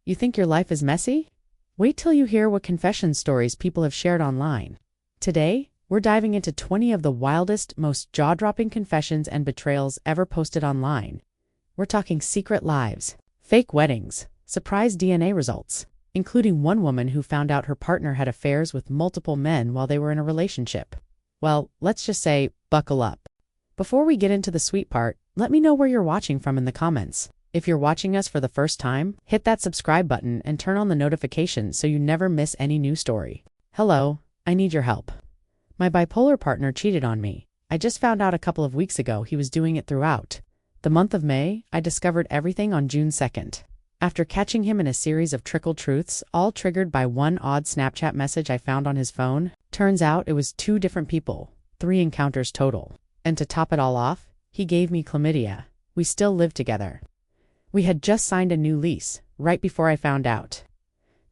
You think your life is messy? Wait till you hear what confession stories people have shared online. Today, we're diving into 20 of the wildest, most jaw-dropping confessions and betrayals ever posted online. We're talking secret lives, fake weddings, surprise DNA results, including one woman who found out her partner had affairs with multiple men while they were in a relationship. Well, let's just say, buckle up. Before we get into the sweet part, let me know where you're watching from in the comments. If you're watching us for the first time, hit that subscribe button and turn on the notifications so you never miss any new story. Hello, I need your help. My bipolar partner cheated on me. I just found out a couple of weeks ago he was doing it throughout the month of May. I discovered everything on June 2nd. After catching him in a series of trickle truths, all triggered by one odd Snapchat message I found on his phone, turns out it was 2 different people, 3 encounters total. And to top it all off, he gave me chlamydia. We still live together. We had just signed a new lease, right before I found out.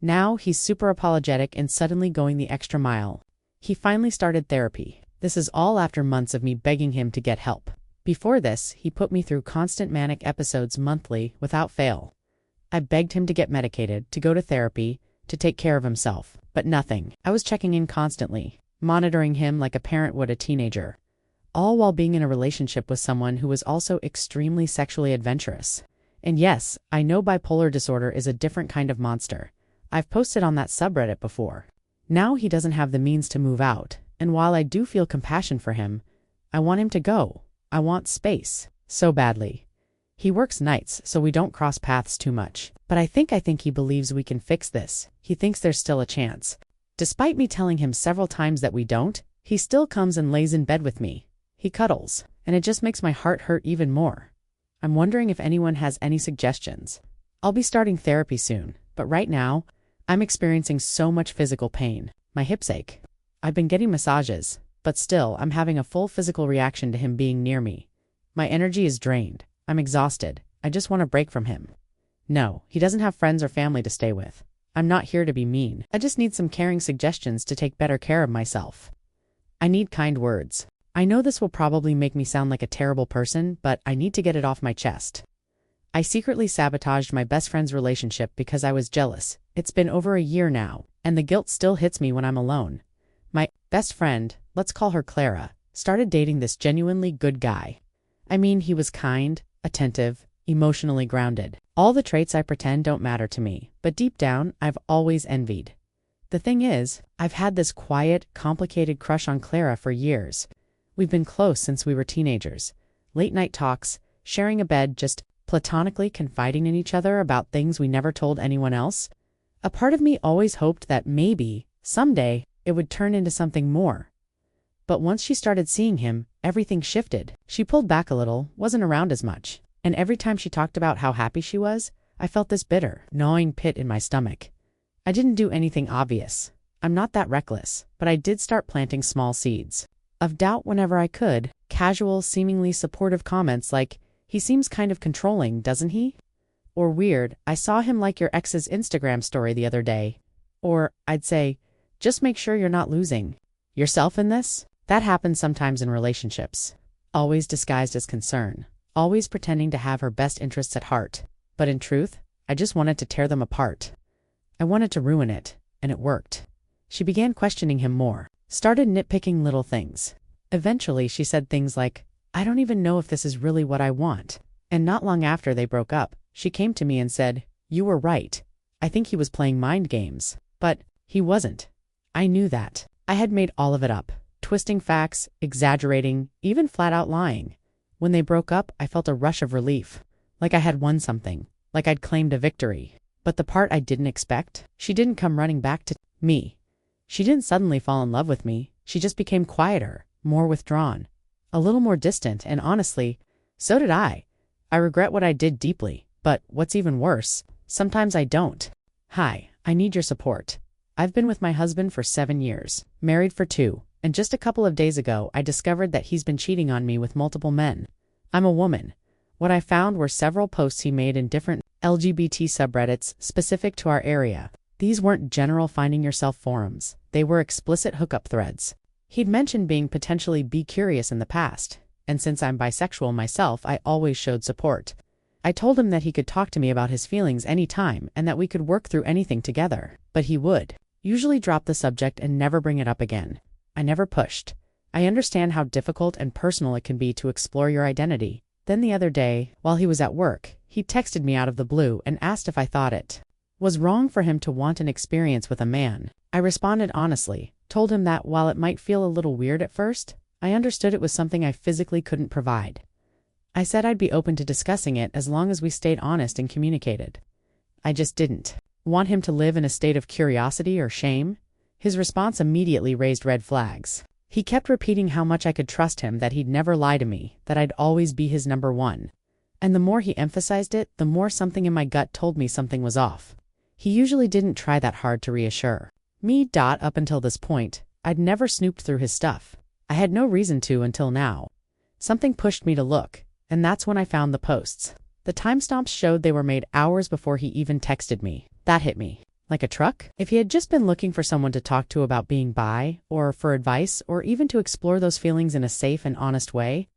Now he's super apologetic and suddenly going the extra mile. He finally started therapy. This is all after months of me begging him to get help. Before this, he put me through constant manic episodes monthly without fail. I begged him to get medicated, to go to therapy, to take care of himself, but nothing. I was checking in constantly, monitoring him like a parent would a teenager, all while being in a relationship with someone who was also extremely sexually adventurous. And yes, I know bipolar disorder is a different kind of monster. I've posted on that subreddit before. Now he doesn't have the means to move out, and while I do feel compassion for him, I want him to go. I want space, so badly. He works nights, so we don't cross paths too much. But I think he believes we can fix this. He thinks there's still a chance. Despite me telling him several times that we don't, he still comes and lays in bed with me. He cuddles, and it just makes my heart hurt even more. I'm wondering if anyone has any suggestions. I'll be starting therapy soon, but right now, I'm experiencing so much physical pain. My hips ache. I've been getting massages, but still, I'm having a full physical reaction to him being near me. My energy is drained. I'm exhausted. I just want a break from him. No, he doesn't have friends or family to stay with. I'm not here to be mean. I just need some caring suggestions to take better care of myself. I need kind words. I know this will probably make me sound like a terrible person, but I need to get it off my chest. I secretly sabotaged my best friend's relationship because I was jealous. It's been over a year now, and the guilt still hits me when I'm alone. My best friend, let's call her Clara, started dating this genuinely good guy. I mean, he was kind, attentive, emotionally grounded. All the traits I pretend don't matter to me, but deep down, I've always envied. The thing is, I've had this quiet, complicated crush on Clara for years. We've been close since we were teenagers. Late night talks, sharing a bed, just platonically confiding in each other about things we never told anyone else. A part of me always hoped that maybe, someday, it would turn into something more. But once she started seeing him, everything shifted. She pulled back a little, wasn't around as much. And every time she talked about how happy she was, I felt this bitter, gnawing pit in my stomach. I didn't do anything obvious. I'm not that reckless, but I did start planting small seeds of doubt whenever I could. Casual, seemingly supportive comments like, "He seems kind of controlling, doesn't he?" Or weird, "I saw him like your ex's Instagram story the other day." Or I'd say, "Just make sure you're not losing yourself in this." That happens sometimes in relationships. Always disguised as concern. Always pretending to have her best interests at heart. But in truth, I just wanted to tear them apart. I wanted to ruin it, and it worked. She began questioning him more. Started nitpicking little things. Eventually, she said things like, "I don't even know if this is really what I want." And not long after they broke up, she came to me and said, "You were right. I think he was playing mind games." But he wasn't. I knew that. I had made all of it up. Twisting facts, exaggerating, even flat out lying. When they broke up, I felt a rush of relief. Like I had won something. Like I'd claimed a victory. But the part I didn't expect, she didn't come running back to me. She didn't suddenly fall in love with me. She just became quieter, more withdrawn, a little more distant, and honestly, so did I. I regret what I did deeply, but what's even worse, sometimes I don't. Hi, I need your support. I've been with my husband for 7 years, married for 2, and just a couple of days ago I discovered that he's been cheating on me with multiple men. I'm a woman. What I found were several posts he made in different LGBT subreddits specific to our area. These weren't general finding yourself forums. They were explicit hookup threads. He'd mentioned being potentially bi-curious in the past, and since I'm bisexual myself, I always showed support. I told him that he could talk to me about his feelings anytime and that we could work through anything together. But he would usually drop the subject and never bring it up again. I never pushed. I understand how difficult and personal it can be to explore your identity. Then the other day, while he was at work, he texted me out of the blue and asked if I thought it was wrong for him to want an experience with a man. I responded honestly, told him that while it might feel a little weird at first, I understood it was something I physically couldn't provide. I said I'd be open to discussing it as long as we stayed honest and communicated. I just didn't want him to live in a state of curiosity or shame. His response immediately raised red flags. He kept repeating how much I could trust him, that he'd never lie to me, that I'd always be his number one. And the more he emphasized it, the more something in my gut told me something was off. He usually didn't try that hard to reassure me. Up until this point, I'd never snooped through his stuff. I had no reason to until now. Something pushed me to look, and that's when I found the posts. The timestamps showed they were made hours before he even texted me. That hit me like a truck. If he had just been looking for someone to talk to about being bi, or for advice, or even to explore those feelings in a safe and honest way,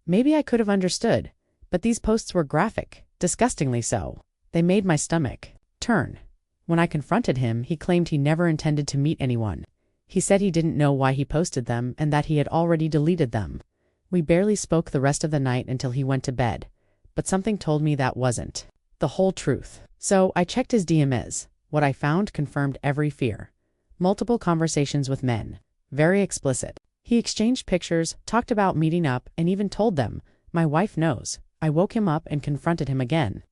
maybe I could have understood. But these posts were graphic, disgustingly so. They made my stomach turn. When I confronted him, he claimed he never intended to meet anyone. He said he didn't know why he posted them and that he had already deleted them. We barely spoke the rest of the night until he went to bed, but something told me that wasn't the whole truth. So I checked his DMs. What I found confirmed every fear. Multiple conversations with men. Very explicit. He exchanged pictures, talked about meeting up, and even told them, "My wife knows." I woke him up and confronted him again.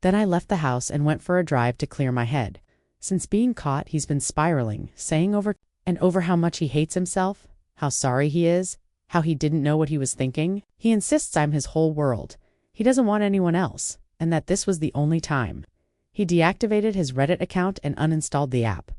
Then I left the house and went for a drive to clear my head. Since being caught, he's been spiraling, saying over and over how much he hates himself, how sorry he is, how he didn't know what he was thinking. He insists I'm his whole world. He doesn't want anyone else, and that this was the only time. He deactivated his Reddit account and uninstalled the app.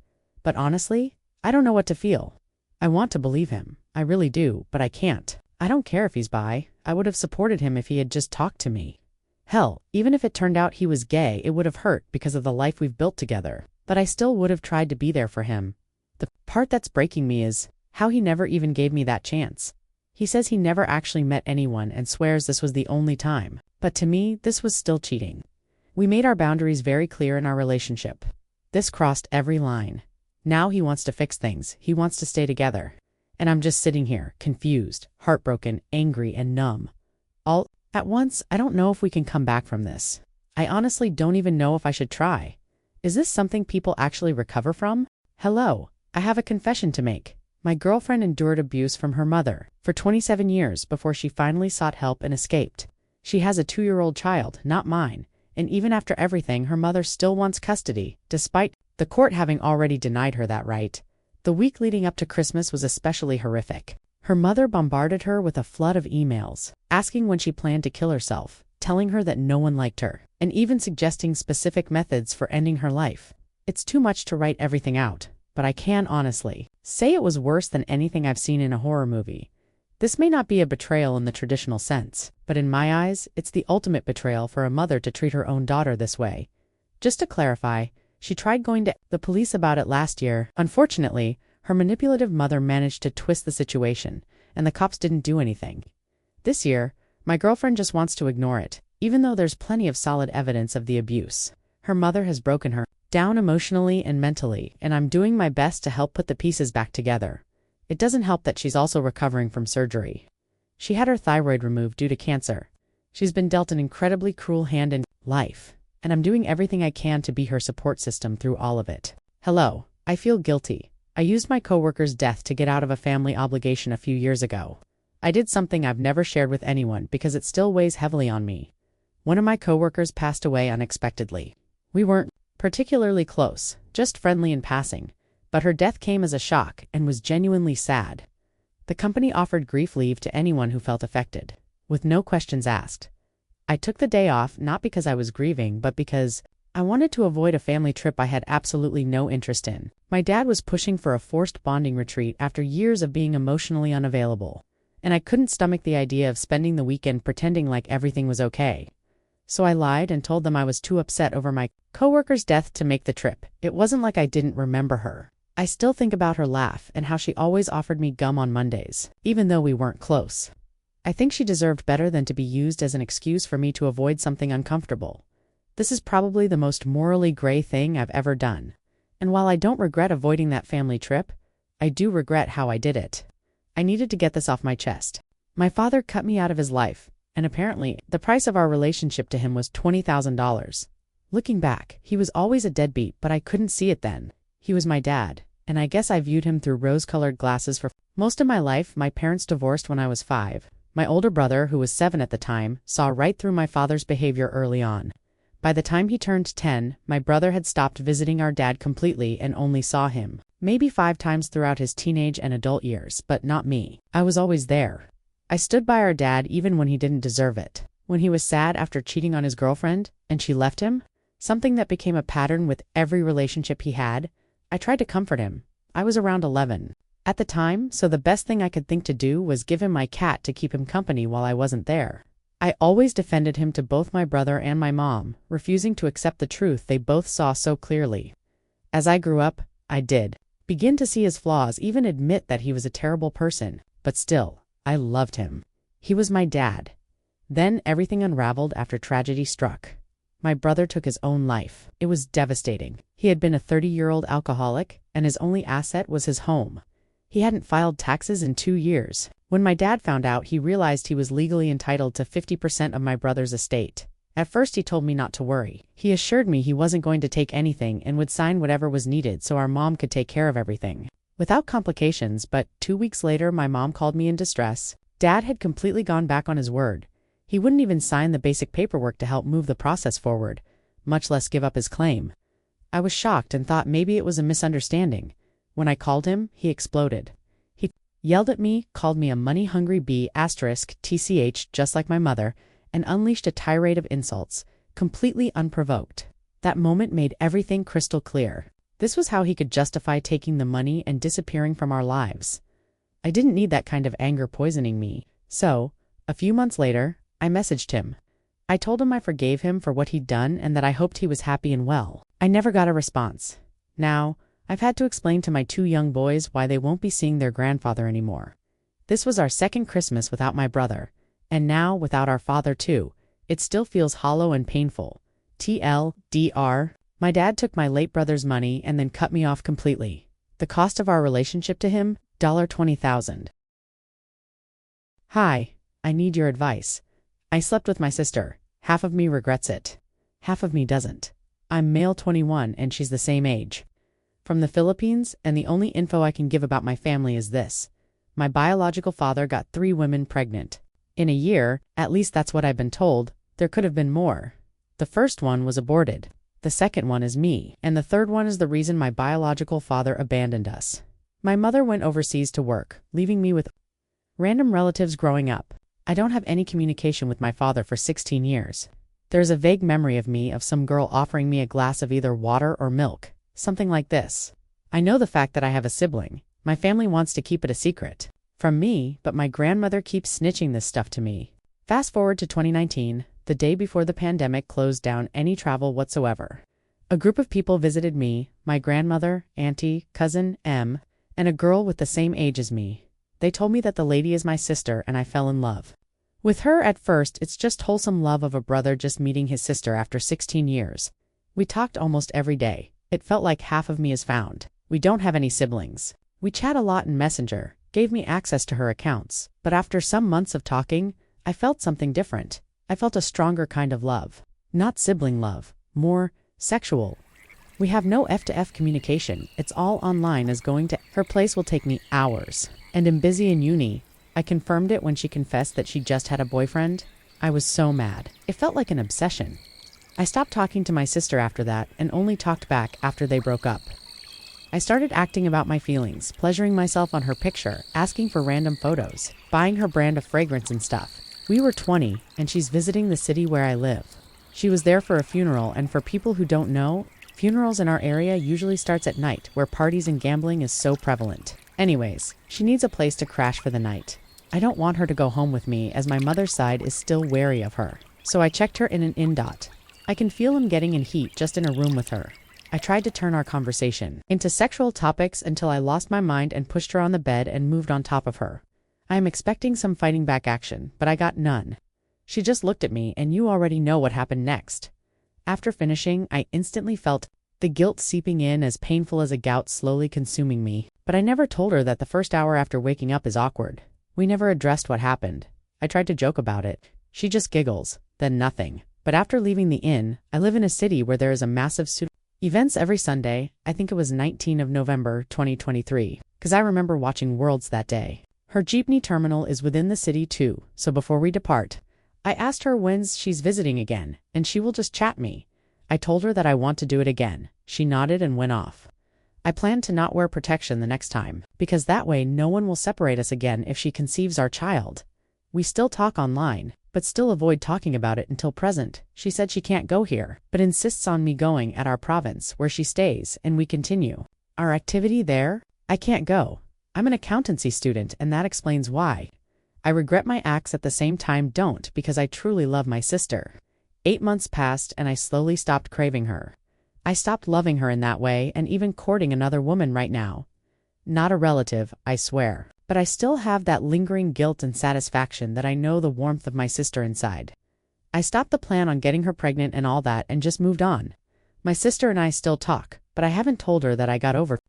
But honestly, I don't know what to feel. I want to believe him. I really do, but I can't. I don't care if he's bi. I would have supported him if he had just talked to me. Hell, even if it turned out he was gay, it would have hurt because of the life we've built together. But I still would have tried to be there for him. The part that's breaking me is how he never even gave me that chance. He says he never actually met anyone and swears this was the only time. But to me, this was still cheating. We made our boundaries very clear in our relationship. This crossed every line. Now he wants to fix things. He wants to stay together. And I'm just sitting here, confused, heartbroken, angry, and numb. All at once. I don't know if we can come back from this. I honestly don't even know if I should try. Is this something people actually recover from? Hello, I have a confession to make. My girlfriend endured abuse from her mother for 27 years before she finally sought help and escaped. She has a 2-year-old child, not mine. And even after everything, her mother still wants custody, despite the court having already denied her that right. The week leading up to Christmas was especially horrific. Her mother bombarded her with a flood of emails, asking when she planned to kill herself, telling her that no one liked her, and even suggesting specific methods for ending her life. It's too much to write everything out, but I can honestly say it was worse than anything I've seen in a horror movie. This may not be a betrayal in the traditional sense, but in my eyes, it's the ultimate betrayal for a mother to treat her own daughter this way. Just to clarify, she tried going to the police about it last year. Unfortunately, her manipulative mother managed to twist the situation, and the cops didn't do anything. This year, my girlfriend just wants to ignore it, even though there's plenty of solid evidence of the abuse. Her mother has broken her down emotionally and mentally, and I'm doing my best to help put the pieces back together. It doesn't help that she's also recovering from surgery. She had her thyroid removed due to cancer. She's been dealt an incredibly cruel hand in life, and I'm doing everything I can to be her support system through all of it. Hello, I feel guilty. I used my coworker's death to get out of a family obligation a few years ago. I did something I've never shared with anyone because it still weighs heavily on me. One of my coworkers passed away unexpectedly. We weren't particularly close, just friendly in passing. But her death came as a shock and was genuinely sad. The company offered grief leave to anyone who felt affected, with no questions asked. I took the day off not because I was grieving, but because I wanted to avoid a family trip I had absolutely no interest in. My dad was pushing for a forced bonding retreat after years of being emotionally unavailable, and I couldn't stomach the idea of spending the weekend pretending like everything was okay. So I lied and told them I was too upset over my coworker's death to make the trip. It wasn't like I didn't remember her. I still think about her laugh and how she always offered me gum on Mondays, even though we weren't close. I think she deserved better than to be used as an excuse for me to avoid something uncomfortable. This is probably the most morally gray thing I've ever done. And while I don't regret avoiding that family trip, I do regret how I did it. I needed to get this off my chest. My father cut me out of his life, and apparently, the price of our relationship to him was $20,000. Looking back, he was always a deadbeat, but I couldn't see it then. He was my dad, and I guess I viewed him through rose-colored glasses for most of my life. My parents divorced when I was 5. My older brother, who was 7 at the time, saw right through my father's behavior early on. By the time he turned 10, my brother had stopped visiting our dad completely and only saw him maybe 5 times throughout his teenage and adult years, but not me. I was always there. I stood by our dad even when he didn't deserve it. When he was sad after cheating on his girlfriend, and she left him, something that became a pattern with every relationship he had, I tried to comfort him. I was around 11 at the time, so the best thing I could think to do was give him my cat to keep him company while I wasn't there. I always defended him to both my brother and my mom, refusing to accept the truth they both saw so clearly. As I grew up, I did begin to see his flaws, even admit that he was a terrible person, but still, I loved him. He was my dad. Then everything unraveled after tragedy struck. My brother took his own life. It was devastating. He had been a 30-year-old alcoholic, and his only asset was his home. He hadn't filed taxes in 2 years. When my dad found out, he realized he was legally entitled to 50% of my brother's estate. At first he told me not to worry. He assured me he wasn't going to take anything and would sign whatever was needed so our mom could take care of everything without complications, but 2 weeks later my mom called me in distress. Dad had completely gone back on his word. He wouldn't even sign the basic paperwork to help move the process forward, much less give up his claim. I was shocked and thought maybe it was a misunderstanding. When I called him, he exploded. He yelled at me, called me a money-hungry *TCH just like my mother, and unleashed a tirade of insults, completely unprovoked. That moment made everything crystal clear. This was how he could justify taking the money and disappearing from our lives. I didn't need that kind of anger poisoning me. So, a few months later, I messaged him. I told him I forgave him for what he'd done and that I hoped he was happy and well. I never got a response. Now, I've had to explain to my 2 young boys why they won't be seeing their grandfather anymore. This was our second Christmas without my brother, and now without our father too. It still feels hollow and painful. TLDR. My dad took my late brother's money and then cut me off completely. The cost of our relationship to him, $20,000. Hi, I need your advice. I slept with my sister. Half of me regrets it. Half of me doesn't. I'm male 21 and she's the same age. From the Philippines, and the only info I can give about my family is this. My biological father got 3 women pregnant. In a year, at least that's what I've been told. There could have been more. The first one was aborted. The second one is me. And the third one is the reason my biological father abandoned us. My mother went overseas to work, leaving me with random relatives growing up. I don't have any communication with my father for 16 years. There's a vague memory of me of some girl offering me a glass of either water or milk, something like this. I know the fact that I have a sibling. My family wants to keep it a secret from me, but my grandmother keeps snitching this stuff to me. Fast forward to 2019, the day before the pandemic closed down any travel whatsoever. A group of people visited me, my grandmother, auntie, cousin, M, and a girl with the same age as me. They told me that the lady is my sister and I fell in love with her. At first, it's just wholesome love of a brother just meeting his sister after 16 years. We talked almost every day. It felt like half of me is found. We don't have any siblings. We chat a lot in Messenger, gave me access to her accounts, but after some months of talking, I felt something different. I felt a stronger kind of love. Not sibling love, more sexual. We have no F-to-F communication. It's all online as going to her place will take me hours. And am busy in uni. I confirmed it when she confessed that she just had a boyfriend. I was so mad. It felt like an obsession. I stopped talking to my sister after that and only talked back after they broke up. I started acting about my feelings, pleasuring myself on her picture, asking for random photos, buying her brand of fragrance and stuff. We were 20, and she's visiting the city where I live. She was there for a funeral, and for people who don't know, funerals in our area usually starts at night, where parties and gambling is so prevalent. Anyways, she needs a place to crash for the night. I don't want her to go home with me, as my mother's side is still wary of her. So I checked her in an in-dot. I can feel him getting in heat just in a room with her. I tried to turn our conversation into sexual topics until I lost my mind and pushed her on the bed and moved on top of her. I am expecting some fighting back action, but I got none. She just looked at me, and you already know what happened next. After finishing, I instantly felt the guilt seeping in, as painful as a gout slowly consuming me. But I never told her that the first hour after waking up is awkward. We never addressed what happened. I tried to joke about it. She just giggles, then nothing. But after leaving the inn, I live in a city where there is a massive events every Sunday. I think it was 19th of November 2023, because I remember watching Worlds that day. Her jeepney terminal is within the city too, so before we depart, I asked her when she's visiting again, and she will just chat me. I told her that I want to do it again. She nodded and went off. I plan to not wear protection the next time, because that way no one will separate us again if she conceives our child. We still talk online, but still avoid talking about it until present. She said she can't go here, but insists on me going at our province where she stays, and we continue our activity there. I can't go. I'm an accountancy student, and that explains why. I regret my acts at the same time don't, because I truly love my sister. 8 months passed and I slowly stopped craving her. I stopped loving her in that way and even courting another woman right now. Not a relative, I swear. But I still have that lingering guilt and satisfaction that I know the warmth of my sister inside. I stopped the plan on getting her pregnant and all that and just moved on. My sister and I still talk, but I haven't told her that I got over her.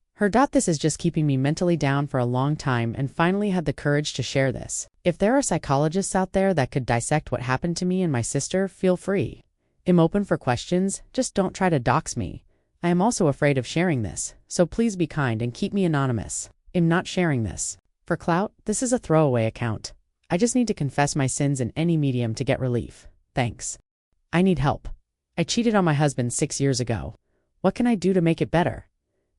This is just keeping me mentally down for a long time, and finally had the courage to share this. If there are psychologists out there that could dissect what happened to me and my sister, feel free. I'm open for questions, just don't try to dox me. I am also afraid of sharing this, so please be kind and keep me anonymous. I'm not sharing this for clout. This is a throwaway account. I just need to confess my sins in any medium to get relief. Thanks. I need help. I cheated on my husband 6 years ago. What can I do to make it better?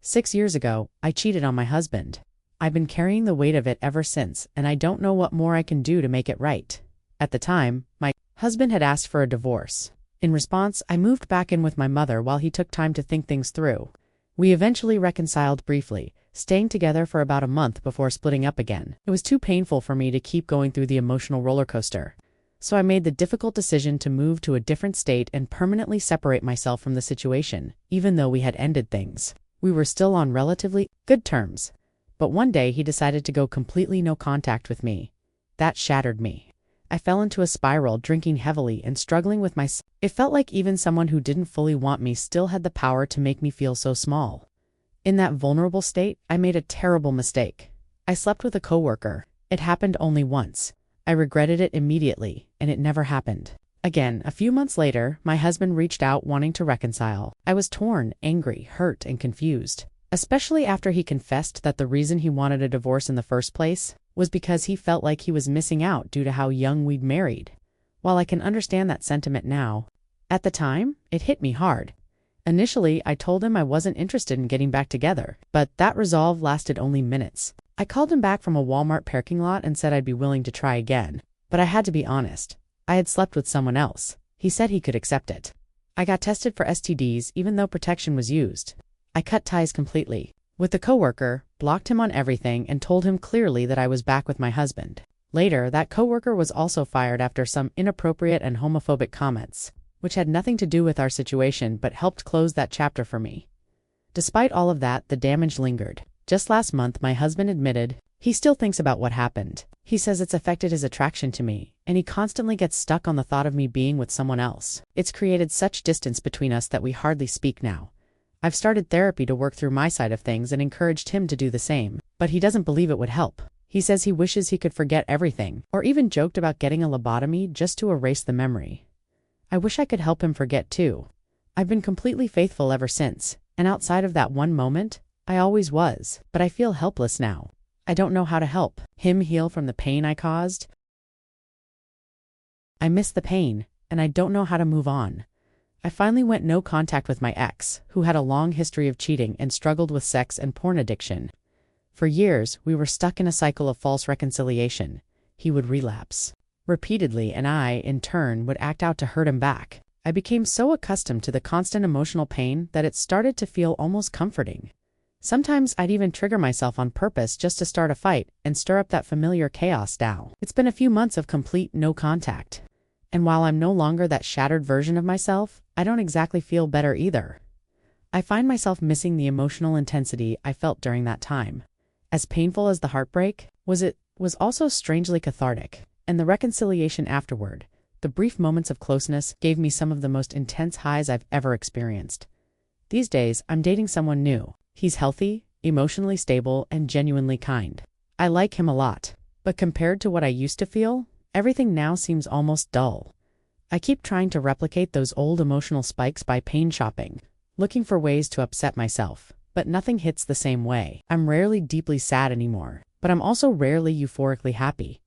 6 years ago, I cheated on my husband. I've been carrying the weight of it ever since, and I don't know what more I can do to make it right. At the time, my husband had asked for a divorce. In response, I moved back in with my mother while he took time to think things through. We eventually reconciled briefly, staying together for about a month before splitting up again. It was too painful for me to keep going through the emotional roller coaster. So I made the difficult decision to move to a different state and permanently separate myself from the situation, even though we had ended things. We were still on relatively good terms. But one day he decided to go completely no contact with me. That shattered me. I fell into a spiral, drinking heavily and struggling with my. It felt like even someone who didn't fully want me still had the power to make me feel so small. In that vulnerable state, I made a terrible mistake. I slept with a coworker. It happened only once. I regretted it immediately, and it never happened again. A few months later, my husband reached out wanting to reconcile. I was torn, angry, hurt, and confused, especially after he confessed that the reason he wanted a divorce in the first place was because he felt like he was missing out due to how young we'd married. While I can understand that sentiment now, at the time, it hit me hard. Initially, I told him I wasn't interested in getting back together, but that resolve lasted only minutes. I called him back from a Walmart parking lot and said I'd be willing to try again. But I had to be honest. I had slept with someone else. He said he could accept it. I got tested for STDs even though protection was used. I cut ties completely with the coworker, blocked him on everything, and told him clearly that I was back with my husband. Later, that coworker was also fired after some inappropriate and homophobic comments, which had nothing to do with our situation but helped close that chapter for me. Despite all of that, the damage lingered. Just last month, my husband admitted he still thinks about what happened. He says it's affected his attraction to me, and he constantly gets stuck on the thought of me being with someone else. It's created such distance between us that we hardly speak now. I've started therapy to work through my side of things and encouraged him to do the same, but he doesn't believe it would help. He says he wishes he could forget everything, or even joked about getting a lobotomy just to erase the memory. I wish I could help him forget too. I've been completely faithful ever since, and outside of that one moment, I always was, but I feel helpless now. I don't know how to help him heal from the pain I caused. I miss the pain, and I don't know how to move on. I finally went no contact with my ex, who had a long history of cheating and struggled with sex and porn addiction. For years, we were stuck in a cycle of false reconciliation. He would relapse repeatedly, and I, in turn, would act out to hurt him back. I became so accustomed to the constant emotional pain that it started to feel almost comforting. Sometimes I'd even trigger myself on purpose just to start a fight and stir up that familiar chaos now. It's been a few months of complete no contact. And while I'm no longer that shattered version of myself, I don't exactly feel better either. I find myself missing the emotional intensity I felt during that time. As painful as the heartbreak, was it was also strangely cathartic, and the reconciliation afterward, the brief moments of closeness, gave me some of the most intense highs I've ever experienced. These days, I'm dating someone new. He's healthy, emotionally stable, and genuinely kind. I like him a lot, but compared to what I used to feel, everything now seems almost dull. I keep trying to replicate those old emotional spikes by pain shopping, looking for ways to upset myself, but nothing hits the same way. I'm rarely deeply sad anymore, but I'm also rarely euphorically happy.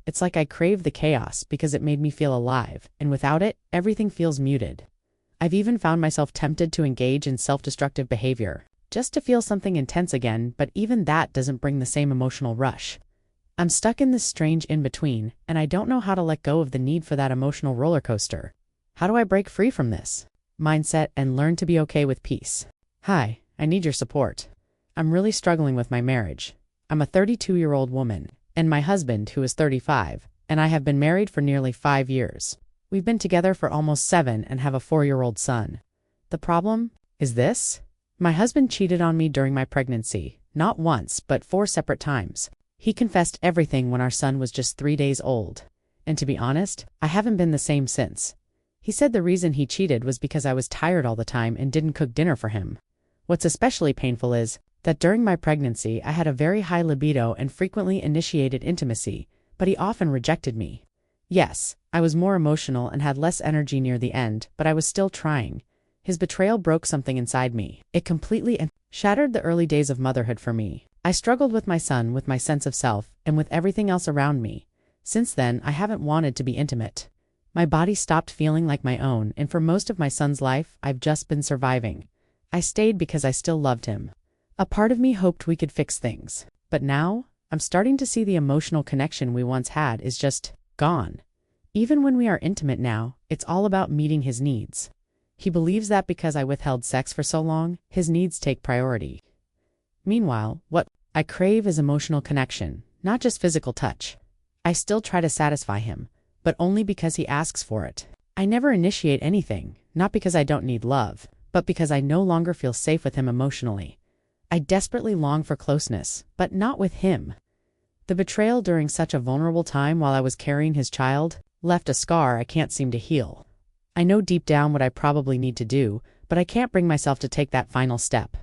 It's like I crave the chaos because it made me feel alive, and without it, everything feels muted. I've even found myself tempted to engage in self-destructive behavior, just to feel something intense again, but even that doesn't bring the same emotional rush. I'm stuck in this strange in-between, and I don't know how to let go of the need for that emotional roller coaster. How do I break free from this mindset and learn to be okay with peace? Hi, I need your support. I'm really struggling with my marriage. I'm a 32-year-old woman, and my husband, who is 35, and I have been married for nearly 5 years. We've been together for almost 7 and have a 4-year-old son. The problem is this: my husband cheated on me during my pregnancy, not once, but 4 separate times. He confessed everything when our son was just 3 days old. And to be honest, I haven't been the same since. He said the reason he cheated was because I was tired all the time and didn't cook dinner for him. What's especially painful is that during my pregnancy, I had a very high libido and frequently initiated intimacy, but he often rejected me. Yes, I was more emotional and had less energy near the end, but I was still trying. His betrayal broke something inside me. It completely shattered the early days of motherhood for me. I struggled with my son, with my sense of self, and with everything else around me. Since then, I haven't wanted to be intimate. My body stopped feeling like my own, and for most of my son's life, I've just been surviving. I stayed because I still loved him. A part of me hoped we could fix things. But now, I'm starting to see the emotional connection we once had is just gone. Even when we are intimate now, it's all about meeting his needs. He believes that because I withheld sex for so long, his needs take priority. Meanwhile, what I crave is emotional connection, not just physical touch. I still try to satisfy him, but only because he asks for it. I never initiate anything, not because I don't need love, but because I no longer feel safe with him emotionally. I desperately long for closeness, but not with him. The betrayal during such a vulnerable time while I was carrying his child left a scar I can't seem to heal. I know deep down what I probably need to do, but I can't bring myself to take that final step.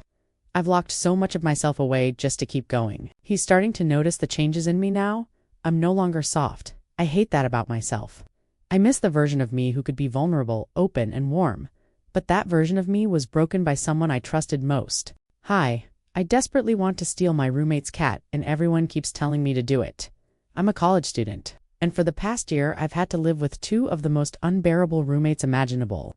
I've locked so much of myself away just to keep going. He's starting to notice the changes in me now. I'm no longer soft. I hate that about myself. I miss the version of me who could be vulnerable, open, and warm. But that version of me was broken by someone I trusted most. Hi, I desperately want to steal my roommate's cat, and everyone keeps telling me to do it. I'm a college student, and for the past year I've had to live with 2 of the most unbearable roommates imaginable.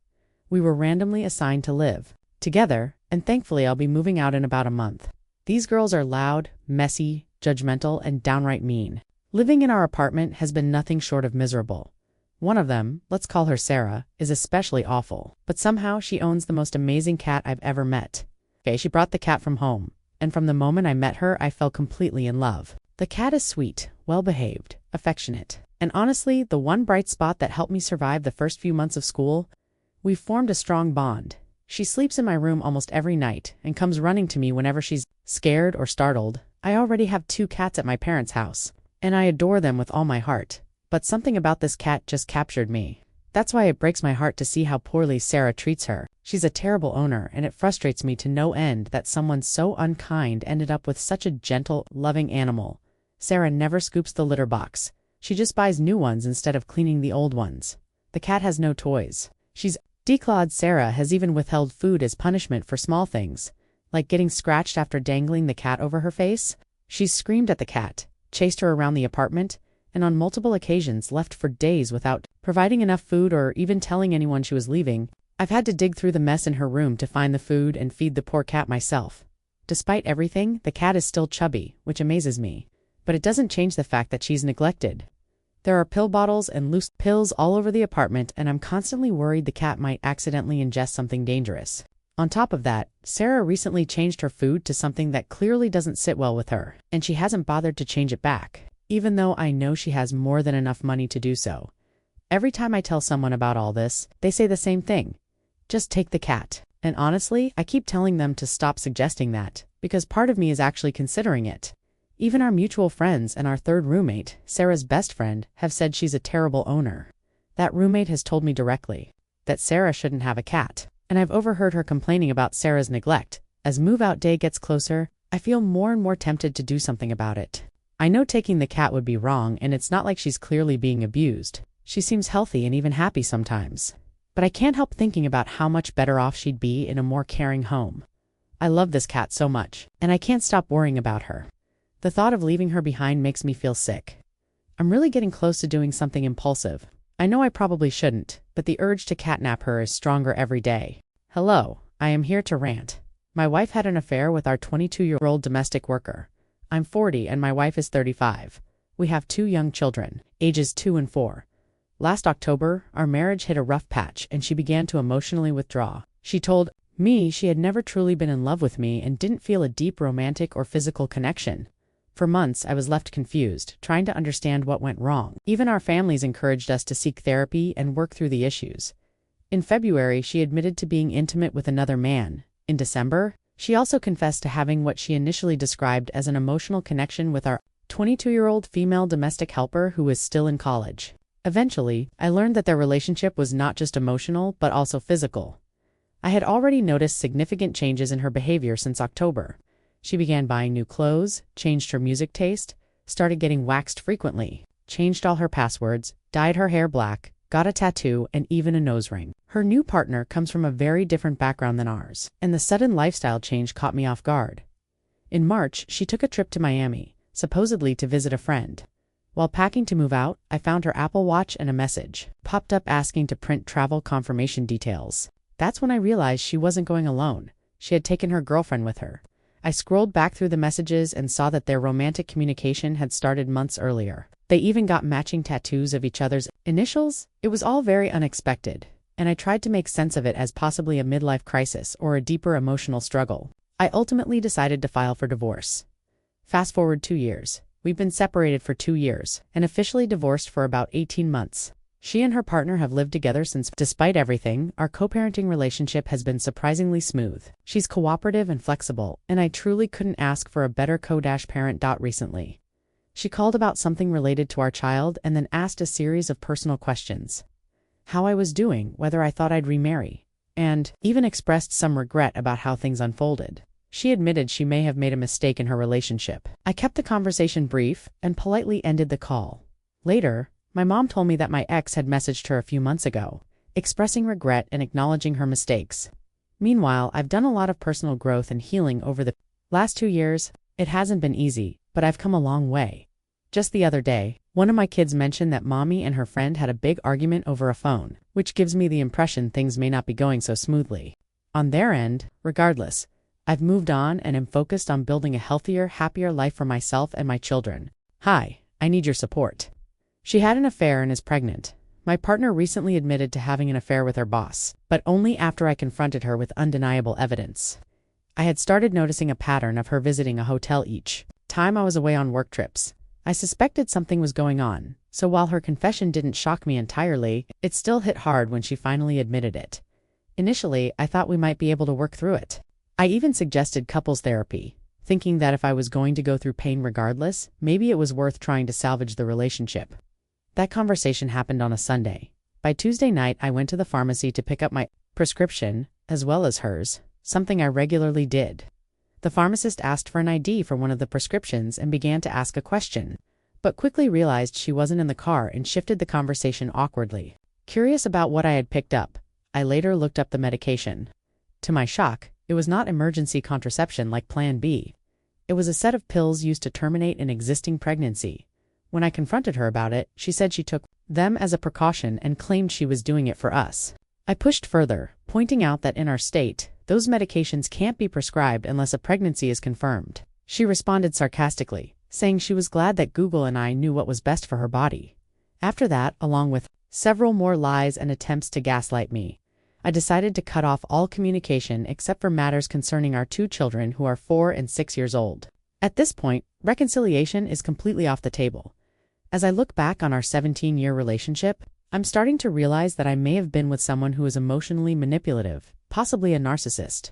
We were randomly assigned to live together, and thankfully I'll be moving out in about a month. These girls are loud, messy, judgmental, and downright mean. Living in our apartment has been nothing short of miserable. One of them, let's call her Sarah, is especially awful, but somehow she owns the most amazing cat I've ever met. She brought the cat from home, and from the moment I met her, I fell completely in love. The cat is sweet, well-behaved, affectionate, and honestly, the one bright spot that helped me survive the first few months of school. We've formed a strong bond. She sleeps in my room almost every night and comes running to me whenever she's scared or startled. I already have 2 cats at my parents' house, and I adore them with all my heart. But something about this cat just captured me. That's why it breaks my heart to see how poorly Sarah treats her. She's a terrible owner, and it frustrates me to no end that someone so unkind ended up with such a gentle, loving animal. Sarah never scoops the litter box. She just buys new ones instead of cleaning the old ones. The cat has no toys. She's declawed. Sarah has even withheld food as punishment for small things, like getting scratched after dangling the cat over her face. She's screamed at the cat, chased her around the apartment, and on multiple occasions left for days without providing enough food or even telling anyone she was leaving. I've had to dig through the mess in her room to find the food and feed the poor cat myself. Despite everything, the cat is still chubby, which amazes me. But it doesn't change the fact that she's neglected. There are pill bottles and loose pills all over the apartment, and I'm constantly worried the cat might accidentally ingest something dangerous. On top of that, Sarah recently changed her food to something that clearly doesn't sit well with her, and she hasn't bothered to change it back, even though I know she has more than enough money to do so. Every time I tell someone about all this, they say the same thing. Just take the cat. And honestly, I keep telling them to stop suggesting that, because part of me is actually considering it. Even our mutual friends and our third roommate, Sarah's best friend, have said she's a terrible owner. That roommate has told me directly that Sarah shouldn't have a cat, and I've overheard her complaining about Sarah's neglect. As move-out day gets closer, I feel more and more tempted to do something about it. I know taking the cat would be wrong, and it's not like she's clearly being abused. She seems healthy and even happy sometimes. But I can't help thinking about how much better off she'd be in a more caring home. I love this cat so much, and I can't stop worrying about her. The thought of leaving her behind makes me feel sick. I'm really getting close to doing something impulsive. I know I probably shouldn't, but the urge to catnap her is stronger every day. Hello, I am here to rant. My wife had an affair with our 22-year-old domestic worker. I'm 40 and my wife is 35. We have 2 young children, ages 2 and 4. Last October, our marriage hit a rough patch and she began to emotionally withdraw. She told me she had never truly been in love with me and didn't feel a deep romantic or physical connection. For months, I was left confused, trying to understand what went wrong. Even our families encouraged us to seek therapy and work through the issues. In February, she admitted to being intimate with another man. In December, she also confessed to having what she initially described as an emotional connection with our 22-year-old female domestic helper who was still in college. Eventually, I learned that their relationship was not just emotional, but also physical. I had already noticed significant changes in her behavior since October. She began buying new clothes, changed her music taste, started getting waxed frequently, changed all her passwords, dyed her hair black, got a tattoo, and even a nose ring. Her new partner comes from a very different background than ours, and the sudden lifestyle change caught me off guard. In March, she took a trip to Miami, supposedly to visit a friend. While packing to move out, I found her Apple Watch and a message popped up asking to print travel confirmation details. That's when I realized she wasn't going alone. She had taken her girlfriend with her. I scrolled back through the messages and saw that their romantic communication had started months earlier. They even got matching tattoos of each other's initials. It was all very unexpected, and I tried to make sense of it as possibly a midlife crisis or a deeper emotional struggle. I ultimately decided to file for divorce. Fast forward 2 years. We've been separated for 2 years and officially divorced for about 18 months. She and her partner have lived together since. Despite everything, our co-parenting relationship has been surprisingly smooth. She's cooperative and flexible, and I truly couldn't ask for a better co-parent. Recently, she called about something related to our child and then asked a series of personal questions. How I was doing, whether I thought I'd remarry, and even expressed some regret about how things unfolded. She admitted she may have made a mistake in her relationship. I kept the conversation brief and politely ended the call. Later, my mom told me that my ex had messaged her a few months ago, expressing regret and acknowledging her mistakes. Meanwhile, I've done a lot of personal growth and healing over the last 2 years. It hasn't been easy, but I've come a long way. Just the other day, one of my kids mentioned that mommy and her friend had a big argument over a phone, which gives me the impression things may not be going so smoothly. On their end, regardless, I've moved on and am focused on building a healthier, happier life for myself and my children. Hi, I need your support. She had an affair and is pregnant. My partner recently admitted to having an affair with her boss, but only after I confronted her with undeniable evidence. I had started noticing a pattern of her visiting a hotel each time I was away on work trips. I suspected something was going on, so while her confession didn't shock me entirely, it still hit hard when she finally admitted it. Initially, I thought we might be able to work through it. I even suggested couples therapy, thinking that if I was going to go through pain regardless, maybe it was worth trying to salvage the relationship. That conversation happened on a Sunday. By Tuesday night, I went to the pharmacy to pick up my prescription, as well as hers, something I regularly did. The pharmacist asked for an ID for one of the prescriptions and began to ask a question, but quickly realized she wasn't in the car and shifted the conversation awkwardly. Curious about what I had picked up, I later looked up the medication. To my shock, it was not emergency contraception like Plan B. It was a set of pills used to terminate an existing pregnancy. When I confronted her about it, she said she took them as a precaution and claimed she was doing it for us. I pushed further, pointing out that in our state, those medications can't be prescribed unless a pregnancy is confirmed. She responded sarcastically, saying she was glad that Google and I knew what was best for her body. After that, along with several more lies and attempts to gaslight me, I decided to cut off all communication except for matters concerning our 2 children who are 4 and 6 years old. At this point, reconciliation is completely off the table. As I look back on our 17-year relationship, I'm starting to realize that I may have been with someone who is emotionally manipulative, possibly a narcissist.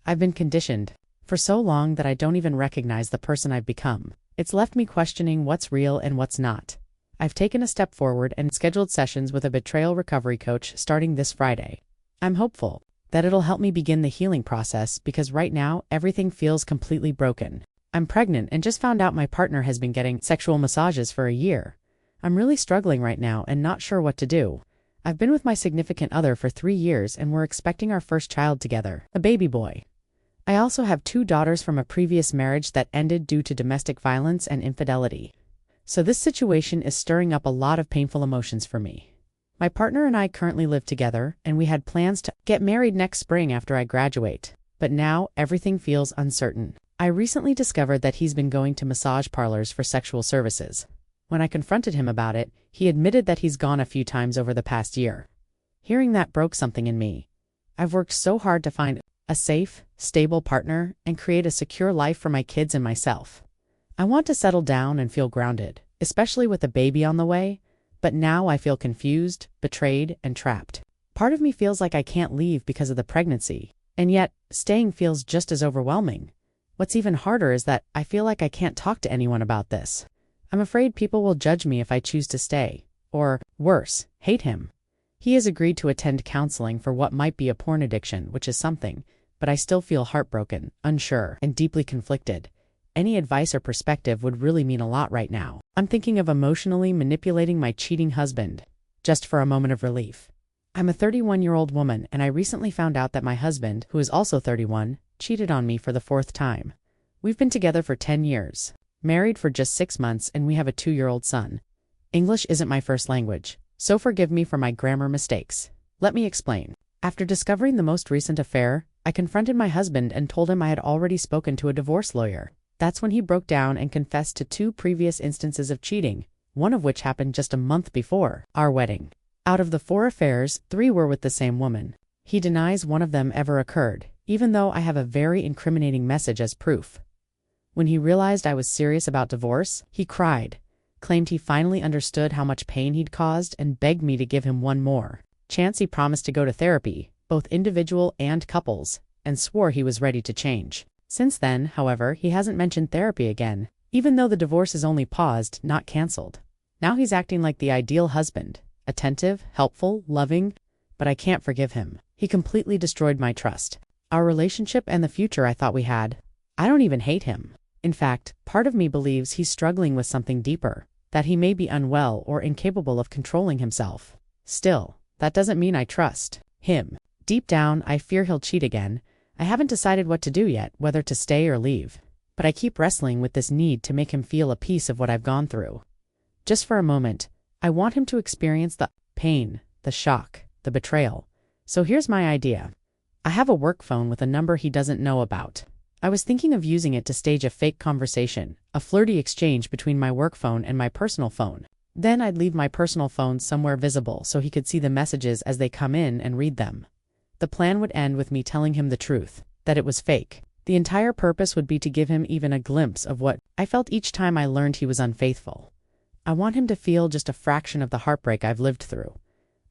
I've been conditioned for so long that I don't even recognize the person I've become. It's left me questioning what's real and what's not. I've taken a step forward and scheduled sessions with a betrayal recovery coach starting this Friday. I'm hopeful that it'll help me begin the healing process because right now everything feels completely broken. I'm pregnant and just found out my partner has been getting sexual massages for a year. I'm really struggling right now and not sure what to do. I've been with my significant other for 3 years and we're expecting our first child together, a baby boy. I also have 2 daughters from a previous marriage that ended due to domestic violence and infidelity. So this situation is stirring up a lot of painful emotions for me. My partner and I currently live together, and we had plans to get married next spring after I graduate. But now everything feels uncertain. I recently discovered that he's been going to massage parlors for sexual services. When I confronted him about it, he admitted that he's gone a few times over the past year. Hearing that broke something in me. I've worked so hard to find a safe, stable partner and create a secure life for my kids and myself. I want to settle down and feel grounded, especially with a baby on the way. But now I feel confused, betrayed, and trapped. Part of me feels like I can't leave because of the pregnancy, and yet staying feels just as overwhelming. What's even harder is that I feel like I can't talk to anyone about this. I'm afraid people will judge me if I choose to stay, or, worse, hate him. He has agreed to attend counseling for what might be a porn addiction, which is something, but I still feel heartbroken, unsure, and deeply conflicted. Any advice or perspective would really mean a lot right now. I'm thinking of emotionally manipulating my cheating husband, just for a moment of relief. I'm a 31-year-old woman, and I recently found out that my husband, who is also 31, cheated on me for the 4th time. We've been together for 10 years, married for just 6 months, and we have a 2-year-old son. English isn't my first language, so forgive me for my grammar mistakes. Let me explain. After discovering the most recent affair, I confronted my husband and told him I had already spoken to a divorce lawyer. That's when he broke down and confessed to 2 previous instances of cheating, one of which happened just a month before our wedding. Out of the 4 affairs, 3 were with the same woman. He denies one of them ever occurred, even though I have a very incriminating message as proof. When he realized I was serious about divorce, he cried, claimed he finally understood how much pain he'd caused, and begged me to give him one more chance. He promised to go to therapy, both individual and couples, and swore he was ready to change. Since then, however, he hasn't mentioned therapy again, even though the divorce is only paused, not canceled. Now he's acting like the ideal husband, attentive, helpful, loving, but I can't forgive him. He completely destroyed my trust, our relationship, and the future I thought we had. I don't even hate him. In fact, part of me believes he's struggling with something deeper, that he may be unwell or incapable of controlling himself. Still, that doesn't mean I trust him. Deep down, I fear he'll cheat again. I haven't decided what to do yet, whether to stay or leave. But I keep wrestling with this need to make him feel a piece of what I've gone through. Just for a moment, I want him to experience the pain, the shock, the betrayal. So here's my idea. I have a work phone with a number he doesn't know about. I was thinking of using it to stage a fake conversation, a flirty exchange between my work phone and my personal phone. Then I'd leave my personal phone somewhere visible so he could see the messages as they come in and read them. The plan would end with me telling him the truth, that it was fake. The entire purpose would be to give him even a glimpse of what I felt each time I learned he was unfaithful. I want him to feel just a fraction of the heartbreak I've lived through.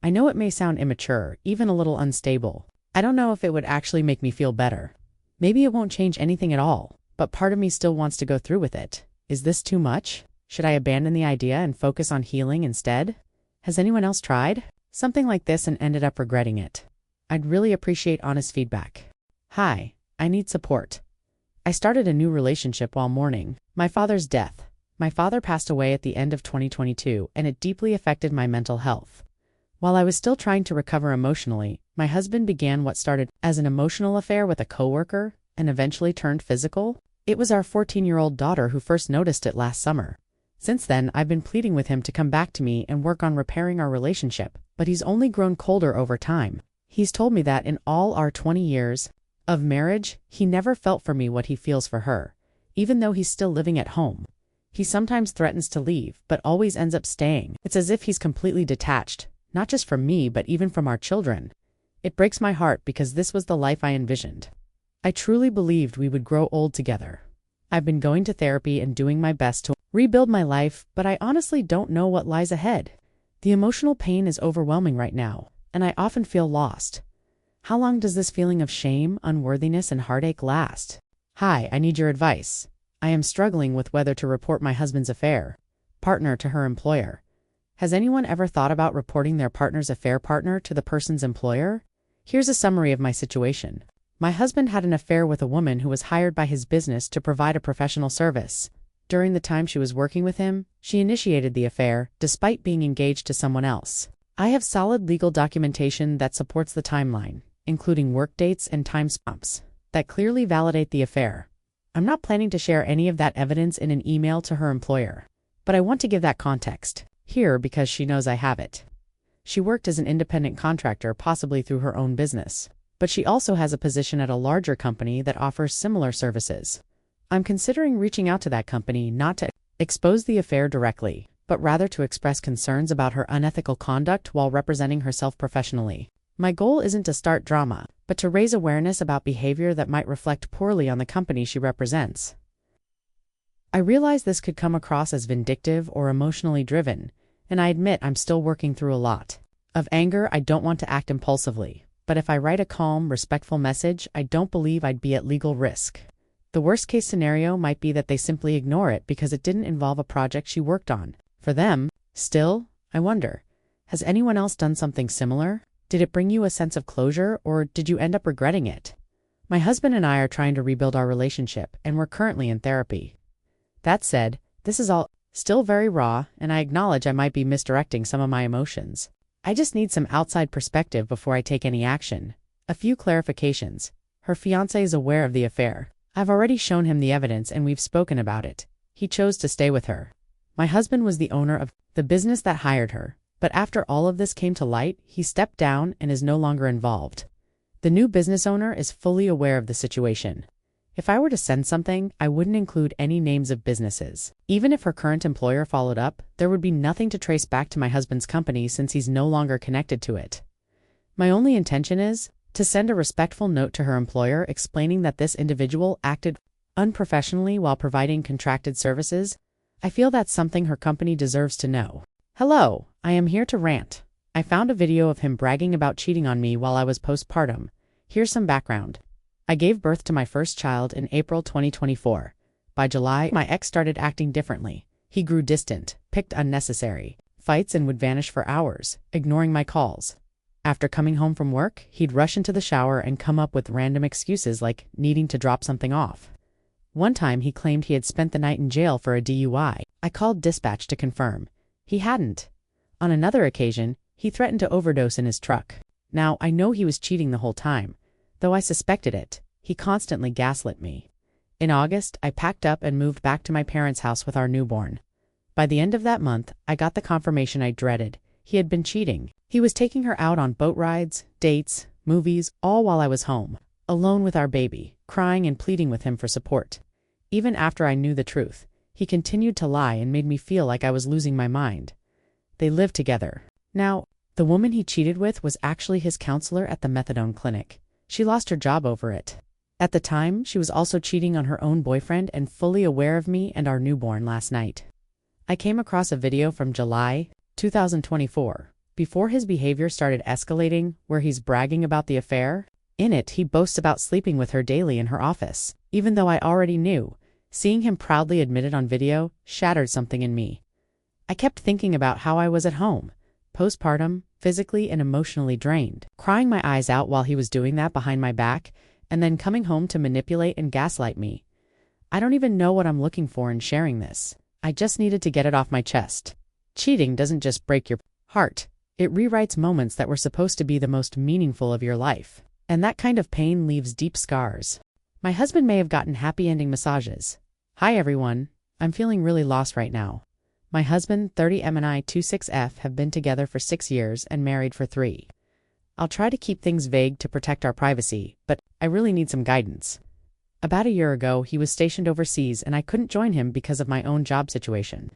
I know it may sound immature, even a little unstable. I don't know if it would actually make me feel better. Maybe it won't change anything at all, but part of me still wants to go through with it. Is this too much? Should I abandon the idea and focus on healing instead? Has anyone else tried something like this and ended up regretting it? I'd really appreciate honest feedback. Hi, I need support. I started a new relationship while mourning my father's death. My father passed away at the end of 2022, and it deeply affected my mental health. While I was still trying to recover emotionally, my husband began what started as an emotional affair with a coworker and eventually turned physical. It was our 14-year-old daughter who first noticed it last summer. Since then, I've been pleading with him to come back to me and work on repairing our relationship, but he's only grown colder over time. He's told me that in all our 20 years of marriage, he never felt for me what he feels for her, even though he's still living at home. He sometimes threatens to leave, but always ends up staying. It's as if he's completely detached, not just from me, but even from our children. It breaks my heart because this was the life I envisioned. I truly believed we would grow old together. I've been going to therapy and doing my best to rebuild my life, but I honestly don't know what lies ahead. The emotional pain is overwhelming right now, and I often feel lost. How long does this feeling of shame, unworthiness, and heartache last? Hi, I need your advice. I am struggling with whether to report my husband's affair partner to her employer. Has anyone ever thought about reporting their partner's affair partner to the person's employer? Here's a summary of my situation. My husband had an affair with a woman who was hired by his business to provide a professional service. During the time she was working with him, she initiated the affair, despite being engaged to someone else. I have solid legal documentation that supports the timeline, including work dates and timestamps, that clearly validate the affair. I'm not planning to share any of that evidence in an email to her employer, but I want to give that context here because she knows I have it. She worked as an independent contractor, possibly through her own business, but she also has a position at a larger company that offers similar services. I'm considering reaching out to that company not to expose the affair directly, but rather to express concerns about her unethical conduct while representing herself professionally. My goal isn't to start drama, but to raise awareness about behavior that might reflect poorly on the company she represents. I realize this could come across as vindictive or emotionally driven, and I admit I'm still working through a lot. Of anger, I don't want to act impulsively, but if I write a calm, respectful message, I don't believe I'd be at legal risk. The worst-case scenario might be that they simply ignore it because it didn't involve a project she worked on. For them, still, I wonder, has anyone else done something similar? Did it bring you a sense of closure, or did you end up regretting it? My husband and I are trying to rebuild our relationship, and we're currently in therapy. That said, this is all still very raw, and I acknowledge I might be misdirecting some of my emotions. I just need some outside perspective before I take any action. A few clarifications. Her fiancé is aware of the affair. I've already shown him the evidence and we've spoken about it. He chose to stay with her. My husband was the owner of the business that hired her, but after all of this came to light, he stepped down and is no longer involved. The new business owner is fully aware of the situation. If I were to send something, I wouldn't include any names of businesses. Even if her current employer followed up, there would be nothing to trace back to my husband's company since he's no longer connected to it. My only intention is to send a respectful note to her employer explaining that this individual acted unprofessionally while providing contracted services. I feel that's something her company deserves to know. Hello, I am here to rant. I found a video of him bragging about cheating on me while I was postpartum. Here's some background. I gave birth to my first child in April 2024. By July, my ex started acting differently. He grew distant, picked unnecessary fights, and would vanish for hours, ignoring my calls. After coming home from work, he'd rush into the shower and come up with random excuses like needing to drop something off. One time he claimed he had spent the night in jail for a DUI. I called dispatch to confirm. He hadn't. On another occasion, he threatened to overdose in his truck. Now, I know he was cheating the whole time. Though I suspected it, he constantly gaslit me. In August, I packed up and moved back to my parents' house with our newborn. By the end of that month, I got the confirmation I dreaded. He had been cheating. He was taking her out on boat rides, dates, movies, all while I was home, alone with our baby, crying and pleading with him for support. Even after I knew the truth, he continued to lie and made me feel like I was losing my mind. They lived together. Now, the woman he cheated with was actually his counselor at the methadone clinic. She lost her job over it. At the time, she was also cheating on her own boyfriend and fully aware of me and our newborn last night. I came across a video from July 2024, before his behavior started escalating, where he's bragging about the affair. In it, he boasts about sleeping with her daily in her office. Even though I already knew, seeing him proudly admit it on video shattered something in me. I kept thinking about how I was at home, postpartum, physically and emotionally drained, crying my eyes out while he was doing that behind my back, and then coming home to manipulate and gaslight me. I don't even know what I'm looking for in sharing this. I just needed to get it off my chest. Cheating doesn't just break your heart. It rewrites moments that were supposed to be the most meaningful of your life. And that kind of pain leaves deep scars. My husband may have gotten happy ending massages. Hi everyone. I'm feeling really lost right now. My husband, 30M, and I, 26F, have been together for 6 years and married for 3. I'll try to keep things vague to protect our privacy, but I really need some guidance. About a year ago, he was stationed overseas and I couldn't join him because of my own job situation.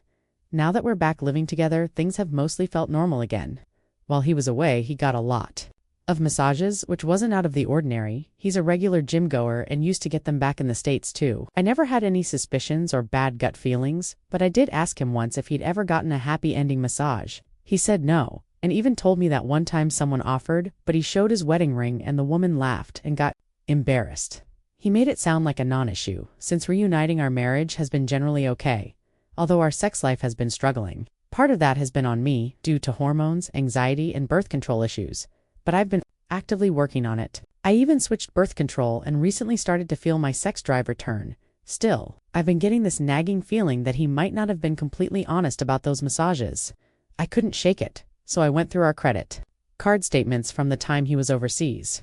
Now that we're back living together, things have mostly felt normal again. While he was away, he got a lot of massages, which wasn't out of the ordinary. He's a regular gym goer and used to get them back in the States too. I never had any suspicions or bad gut feelings, but I did ask him once if he'd ever gotten a happy ending massage. He said no, and even told me that one time someone offered, but he showed his wedding ring and the woman laughed and got embarrassed. He made it sound like a non-issue, since reuniting our marriage has been generally okay, although our sex life has been struggling. Part of that has been on me, due to hormones, anxiety, and birth control issues, but I've been actively working on it. I even switched birth control and recently started to feel my sex drive return. Still, I've been getting this nagging feeling that he might not have been completely honest about those massages. I couldn't shake it, so I went through our credit card statements from the time he was overseas.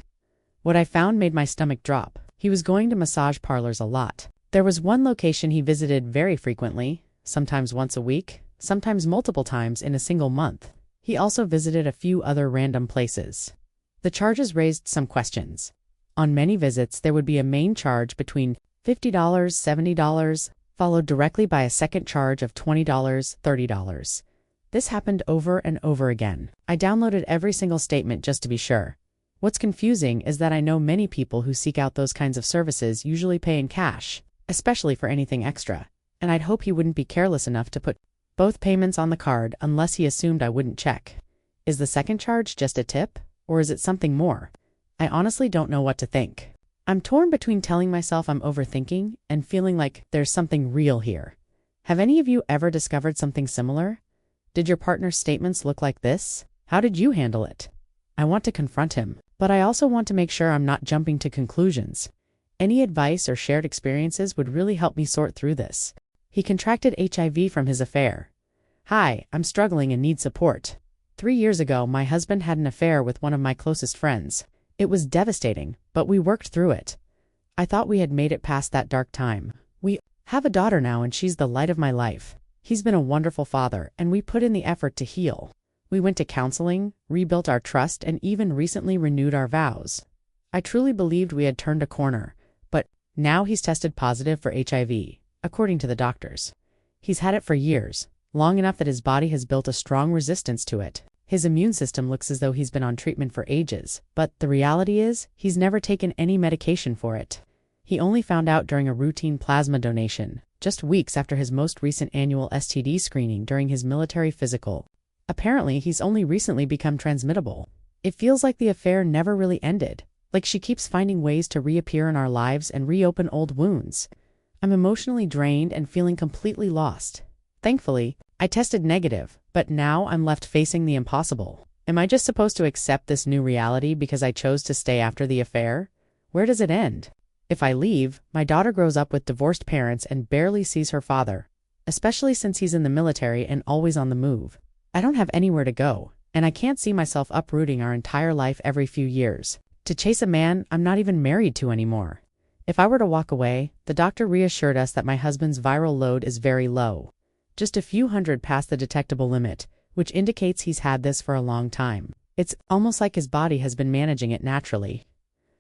What I found made my stomach drop. He was going to massage parlors a lot. There was one location he visited very frequently, sometimes once a week, sometimes multiple times in a single month. He also visited a few other random places. The charges raised some questions. On many visits, there would be a main charge between $50, $70, followed directly by a second charge of $20, $30. This happened over and over again. I downloaded every single statement just to be sure. What's confusing is that I know many people who seek out those kinds of services usually pay in cash, especially for anything extra, and I'd hope he wouldn't be careless enough to put both payments on the card unless he assumed I wouldn't check. Is the second charge just a tip, or is it something more? I honestly don't know what to think. I'm torn between telling myself I'm overthinking and feeling like there's something real here. Have any of you ever discovered something similar? Did your partner's statements look like this? How did you handle it? I want to confront him, but I also want to make sure I'm not jumping to conclusions. Any advice or shared experiences would really help me sort through this. He contracted HIV from his affair. Hi, I'm struggling and need support. 3 years ago, my husband had an affair with one of my closest friends. It was devastating, but we worked through it. I thought we had made it past that dark time. We have a daughter now and she's the light of my life. He's been a wonderful father and we put in the effort to heal. We went to counseling, rebuilt our trust, and even recently renewed our vows. I truly believed we had turned a corner, but now he's tested positive for HIV, according to the doctors. He's had it for years, long enough that his body has built a strong resistance to it. His immune system looks as though he's been on treatment for ages, but the reality is, he's never taken any medication for it. He only found out during a routine plasma donation, just weeks after his most recent annual STD screening during his military physical. Apparently, he's only recently become transmittable. It feels like the affair never really ended, like she keeps finding ways to reappear in our lives and reopen old wounds. I'm emotionally drained and feeling completely lost. Thankfully, I tested negative, but now I'm left facing the impossible. Am I just supposed to accept this new reality because I chose to stay after the affair? Where does it end? If I leave, my daughter grows up with divorced parents and barely sees her father, especially since he's in the military and always on the move. I don't have anywhere to go, and I can't see myself uprooting our entire life every few years to chase a man I'm not even married to anymore. If I were to walk away, the doctor reassured us that my husband's viral load is very low, just a few hundred past the detectable limit, which indicates he's had this for a long time. It's almost like his body has been managing it naturally.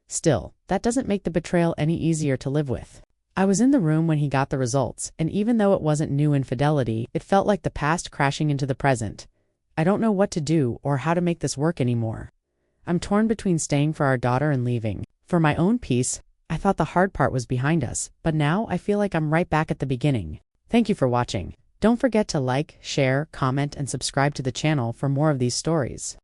Still, that doesn't make the betrayal any easier to live with. I was in the room when he got the results, and even though it wasn't new infidelity, it felt like the past crashing into the present. I don't know what to do or how to make this work anymore. I'm torn between staying for our daughter and leaving. For my own peace, I thought the hard part was behind us, but now I feel like I'm right back at the beginning. Thank you for watching. Don't forget to like, share, comment, and subscribe to the channel for more of these stories.